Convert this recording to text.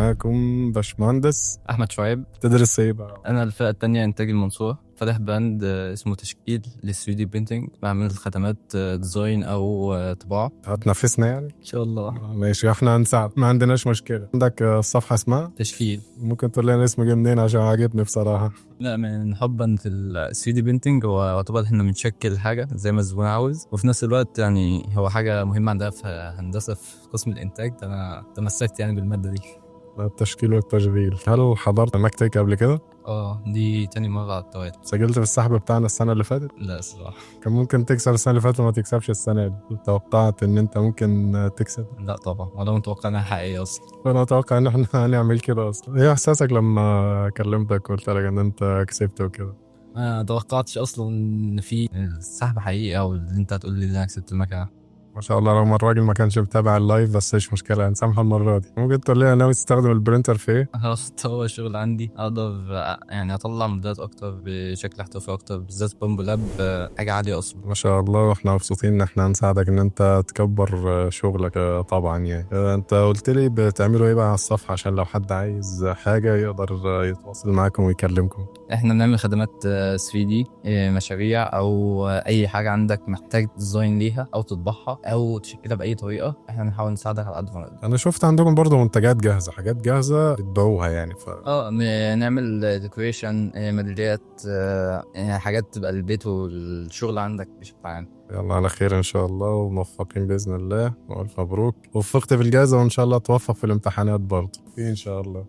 معاكم باشمهندس احمد شعيب. تدرس ايه بقى؟ انا الفئه الثانيه انتاج المنصوره، فاتح براند اسمه تشكيل لل3 دي بينتنج، بعمل خدمات ديزاين او طباعه. هتنافسنا يعني؟ ان شاء الله. ماشي، احنا هنساعد، ما عندناش مشكله. عندك الصفحه اسمها تشكيل. ممكن تقول لنا اسم جه منين عشان عاجبني بصراحه؟ لا، من حبا في ال3 دي بينتنج، هو يعتبر احنا بنشكل حاجه زي ما الزبون عاوز، وفي نفس الوقت يعني هو حاجه مهمه عندنا في هندسه في قسم الانتاج. انا تمسكت يعني بالماده دي. التشكيل والتشغيل. هل حضرت مكتب قبل كده؟ دي تاني مره على التوالي. سجلت في السحب بتاعنا السنه اللي فاتت؟ لا الصراحه. كان ممكن تكسب السنه اللي فاتت وما تكسبش السنه دي. توقعت ان انت ممكن تكسب؟ لا طبعا، ولا متوقع انها حقيقيه اصلا. انا اتوقع ان احنا هنعمل كده اصلا. ايه احساسك لما كلمتك قلت لك ان انت كسبت وكده؟ ما توقعتش اصلا ان في السحب حقيقي، او اللي انت هتقول لي ان انا كسبت المكنه. ما شاء الله، رغم الراجل ما كانش متابع اللايف، بس مش مشكلة، هنسامحه المرة دي. ممكن تقول لي ناوي تستخدم البرينتر في ايه؟ خلاص، هو الشغل عندي اقدر يعني اطلع موديلات اكتر بشكل احترافي اكتر، بالذات بامبو لاب حاجه عاليه اصلا. ما شاء الله، واحنا مبسوطين ان احنا هنساعدك ان انت تكبر شغلك طبعا يعني. انت قلت لي بتعملوا ايه بقى على الصفحة عشان لو حد عايز حاجة يقدر يتواصل معاكم ويكلمكم؟ احنا بنعمل خدمات 3D، مشاريع او اي حاجه عندك محتاج ديزاين ليها او تطبعها او تشكلها باي طريقه، احنا بنحاول نساعدك على قد ما نقدر. انا شفت عندكم برضو منتجات جاهزة، حاجات جاهزة بتبيعوها يعني نعمل ديكوريشن، ميداليات، حاجات تبقى البيت والشغل عندك بشكل عام. يلا على خير ان شاء الله، وموفقين باذن الله، والف مبروك. وفقت في الجائزة وان شاء الله توفق في الامتحانات برضو ان شاء الله.